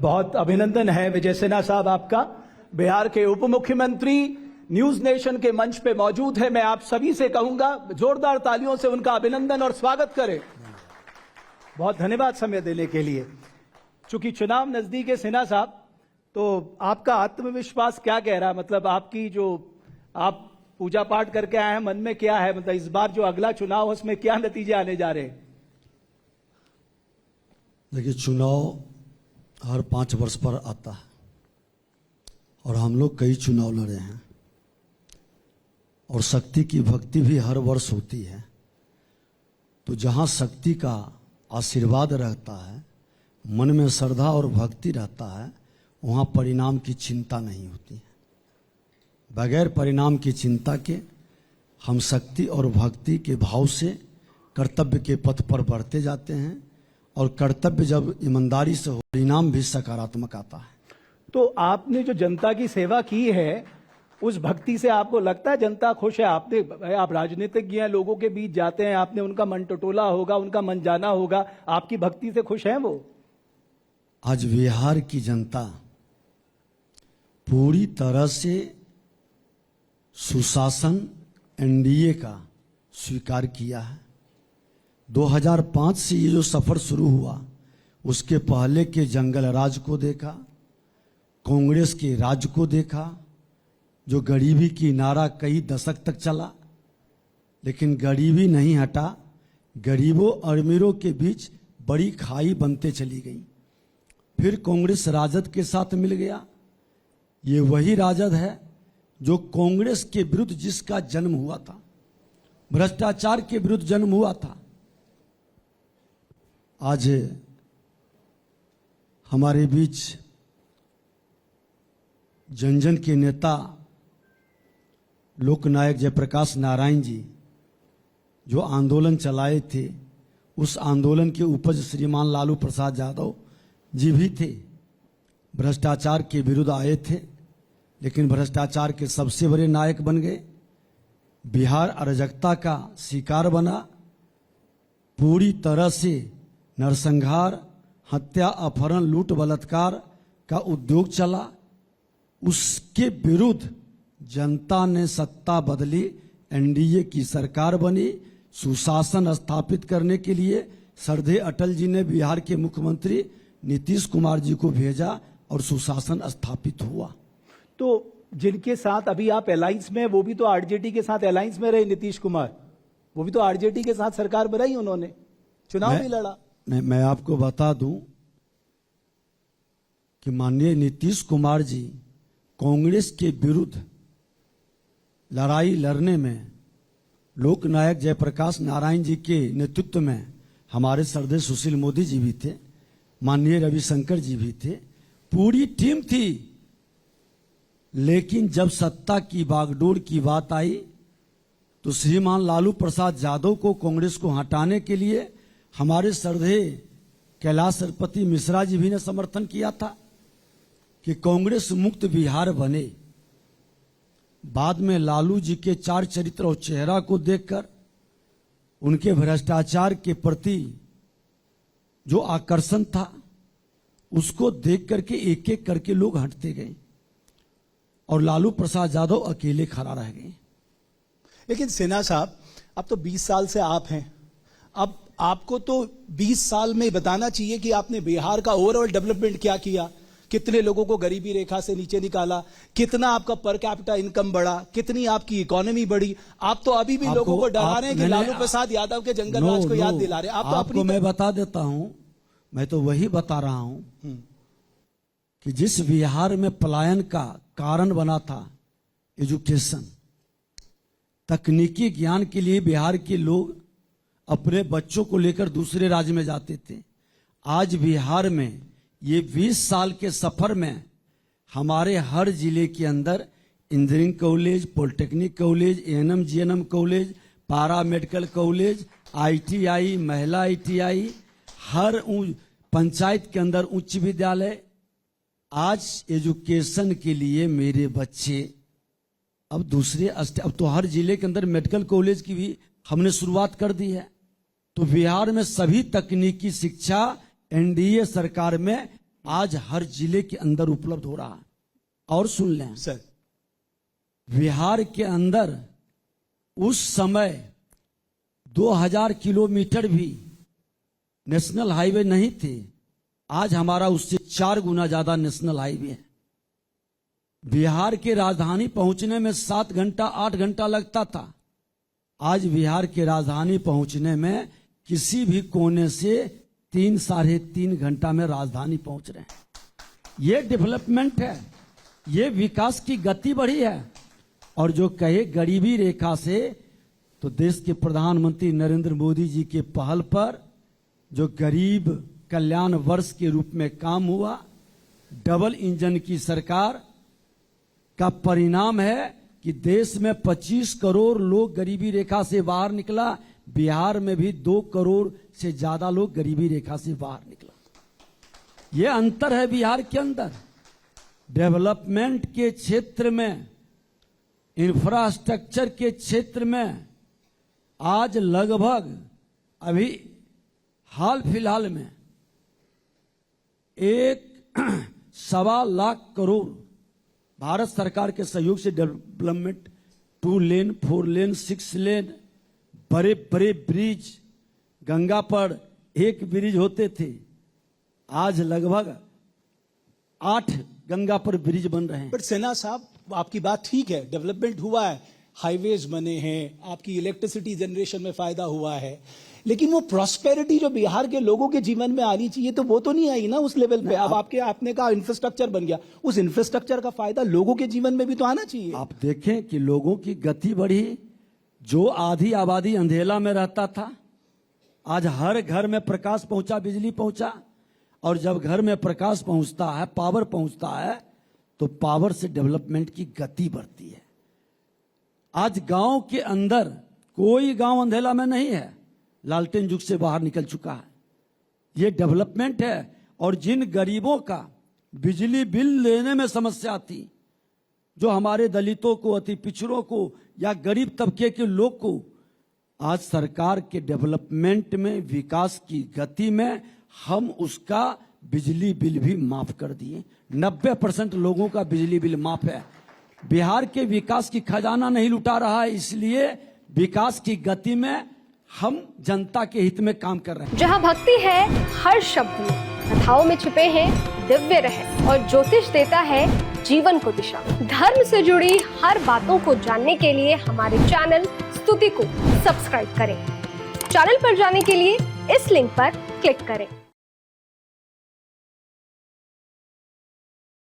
बहुत अभिनंदन है विजय सिन्हा साहब आपका। बिहार के उप मुख्यमंत्री न्यूज नेशन के मंच पे मौजूद है। मैं आप सभी से कहूंगा जोरदार तालियों से उनका अभिनंदन और स्वागत करें। बहुत धन्यवाद समय देने के लिए। चूंकि चुनाव नजदीक है सिन्हा साहब, तो आपका आत्मविश्वास क्या कह रहा है? मतलब आपकी जो आप पूजा पाठ करके आए हैं, मन में क्या है? मतलब इस बार जो अगला चुनाव है उसमें क्या नतीजे आने जा रहे हैं? देखिए, चुनाव हर 5 वर्ष पर आता है और हम लोग कई चुनाव लड़े हैं और शक्ति की भक्ति भी हर वर्ष होती है। तो जहां शक्ति का आशीर्वाद रहता है, मन में श्रद्धा और भक्ति रहता है, वहां परिणाम की चिंता नहीं होती है। बगैर परिणाम की चिंता के हम शक्ति और भक्ति के भाव से कर्तव्य के पथ पर बढ़ते जाते हैं और कर्तव्य जब ईमानदारी से हो, परिणाम भी सकारात्मक आता है। तो आपने जो जनता की सेवा की है, उस भक्ति से आपको लगता है जनता खुश है? आप राजनीतिज्ञ हैं, लोगों के बीच जाते हैं, आपने उनका मन टटोला होगा, उनका मन जाना होगा, आपकी भक्ति से खुश हैं वो? आज बिहार की जनता पूरी तरह से सुशासन एनडीए का स्वीकार किया है। 2005 से ये जो सफर शुरू हुआ, उसके पहले के जंगल राज को देखा, कांग्रेस के राज को देखा, जो गरीबी की नारा कई दशक तक चला, लेकिन गरीबी नहीं हटा। गरीबों और अमीरों के बीच बड़ी खाई बनते चली गई। फिर कांग्रेस राजद के साथ मिल गया। ये वही राजद है जो कांग्रेस के विरुद्ध जिसका जन्म हुआ था, भ्रष्टाचार के विरुद्ध जन्म हुआ था। आज हमारे बीच जन जन के नेता लोकनायक जयप्रकाश नारायण जी जो आंदोलन चलाए थे, उस आंदोलन के उपज श्रीमान लालू प्रसाद यादव जी भी थे। भ्रष्टाचार के विरुद्ध आए थे, लेकिन भ्रष्टाचार के सबसे बड़े नायक बन गए। बिहार अराजकता का शिकार बना। पूरी तरह से नरसंहार, हत्या, अपहरण, लूट, बलात्कार का उद्योग चला। उसके विरुद्ध जनता ने सत्ता बदली, एनडीए की सरकार बनी। सुशासन स्थापित करने के लिए श्रद्धेय अटल जी ने बिहार के मुख्यमंत्री नीतीश कुमार जी को भेजा और सुशासन स्थापित हुआ। तो जिनके साथ अभी आप अलायंस में, वो भी तो आरजेडी के साथ अलायंस में रहे, नीतीश कुमार, वो भी तो आरजेडी के साथ सरकार बनाई, उन्होंने चुनाव भी लड़ा। मैं आपको बता दूं कि माननीय नीतीश कुमार जी कांग्रेस के विरुद्ध लड़ाई लड़ने में लोकनायक जयप्रकाश नारायण जी के नेतृत्व में हमारे श्रद्धेय सुशील मोदी जी भी थे, माननीय रविशंकर जी भी थे, पूरी टीम थी। लेकिन जब सत्ता की बागडोर की बात आई तो श्रीमान लालू प्रसाद यादव को कांग्रेस को हटाने के लिए हमारे श्रद्धेय कैलाश सरपति मिश्रा जी भी ने समर्थन किया था कि कांग्रेस मुक्त बिहार बने। बाद में लालू जी के 4 चरित्र और चेहरा को देखकर, उनके भ्रष्टाचार के प्रति जो आकर्षण था, उसको देख करके एक एक करके लोग हटते गए और लालू प्रसाद यादव अकेले खड़ा रह गए। लेकिन सिन्हा साहब, अब तो 20 साल से आप हैं, अब आपको तो 20 साल में बताना चाहिए कि आपने बिहार का ओवरऑल डेवलपमेंट क्या किया, कितने लोगों को गरीबी रेखा से नीचे निकाला, कितना आपका पर कैपिटा इनकम बढ़ा, कितनी आपकी इकोनॉमी बढ़ी। आप तो अभी भी लोगों को डरा रहे हैं कि लालू प्रसाद यादव के जंगल राज को याद दिला रहे हैं। आप तो आपको मैं बता देता हूं, मैं तो वही बता रहा हूं कि जिस बिहार में पलायन का कारण बना था एजुकेशन, तकनीकी ज्ञान के लिए बिहार के लोग अपने बच्चों को लेकर दूसरे राज्य में जाते थे। आज बिहार में ये 20 साल के सफर में हमारे हर जिले के अंदर engineering college, polytechnic college, ANM GNM college, पारा मेडिकल कॉलेज, आईटीआई, महिला आईटीआई, हर पंचायत के अंदर उच्च विद्यालय। आज एजुकेशन के लिए मेरे बच्चे अब अब तो हर जिले के अंदर मेडिकल कॉलेज की भी हमने शुरुआत कर दी है। तो बिहार में सभी तकनीकी शिक्षा एनडीए सरकार में आज हर जिले के अंदर उपलब्ध हो रहा है। और सुन लें, सर, बिहार के अंदर उस समय 2000 किलोमीटर भी नेशनल हाईवे नहीं थे। आज हमारा उससे 4 गुना ज्यादा नेशनल हाईवे है। बिहार के राजधानी पहुंचने में 7 घंटा 8 घंटा लगता था। आज बिहार के राजधानी पहुंचने में किसी भी कोने से 3 साढ़े 3 घंटा में राजधानी पहुंच रहे हैं। ये डेवलपमेंट है, ये विकास की गति बढ़ी है। और जो कहे गरीबी रेखा से, तो देश के प्रधानमंत्री नरेंद्र मोदी जी के पहल पर जो गरीब कल्याण वर्ष के रूप में काम हुआ, डबल इंजन की सरकार का परिणाम है कि देश में 25 करोड़ लोग गरीबी रेखा से बाहर निकला। बिहार में भी 2 करोड़ से ज्यादा लोग गरीबी रेखा से बाहर निकला। यह अंतर है बिहार के अंदर। डेवलपमेंट के क्षेत्र में, इंफ्रास्ट्रक्चर के क्षेत्र में आज लगभग अभी हाल फिलहाल में 1.25 लाख करोड़ भारत सरकार के सहयोग से डेवलपमेंट, 2 लेन 4 लेन 6 लेन, बड़े बड़े ब्रिज, गंगा पर 1 ब्रिज होते थे, आज लगभग 8 गंगा पर ब्रिज बन रहे हैं। बट सिन्हा साहब, आपकी बात ठीक है, डेवलपमेंट हुआ है, हाईवेज बने हैं, आपकी इलेक्ट्रिसिटी जनरेशन में फायदा हुआ है, लेकिन वो प्रॉस्पेरिटी जो बिहार के लोगों के जीवन में आनी चाहिए, तो वो तो नहीं आई ना उस लेवल पे। अब आपने कहा इंफ्रास्ट्रक्चर बन गया, उस इंफ्रास्ट्रक्चर का फायदा लोगों के जीवन में भी तो आना चाहिए। आप देखें कि लोगों की गति बढ़ी। जो आधी आबादी अंधेला में रहता था, आज हर घर में प्रकाश पहुंचा, बिजली पहुंचा। और जब घर में प्रकाश पहुंचता है, पावर पहुंचता है, तो पावर से डेवलपमेंट की गति बढ़ती है। आज गांव के अंदर कोई गांव अंधेला में नहीं है, लालटेन युग से बाहर निकल चुका है। ये डेवलपमेंट है। और जिन गरीबों का बिजली बिल लेने में समस्या थी, जो हमारे दलितों को, अति पिछड़ों को या गरीब तबके के लोग को, आज सरकार के डेवलपमेंट में, विकास की गति में हम उसका बिजली बिल भी माफ कर दिए। 90% लोगों का बिजली बिल माफ है। बिहार के विकास की खजाना नहीं लुटा रहा है, इसलिए विकास की गति में हम जनता के हित में काम कर रहे हैं। जहां भक्ति है हर शब्द में, कथाओं में छिपे हैं दिव्य रहस्य, और ज्योतिष देता है जीवन को दिशा। धर्म से जुड़ी हर बातों को जानने के लिए हमारे चैनल स्तुति को सब्सक्राइब करें। चैनल पर जाने के लिए इस लिंक पर क्लिक करें।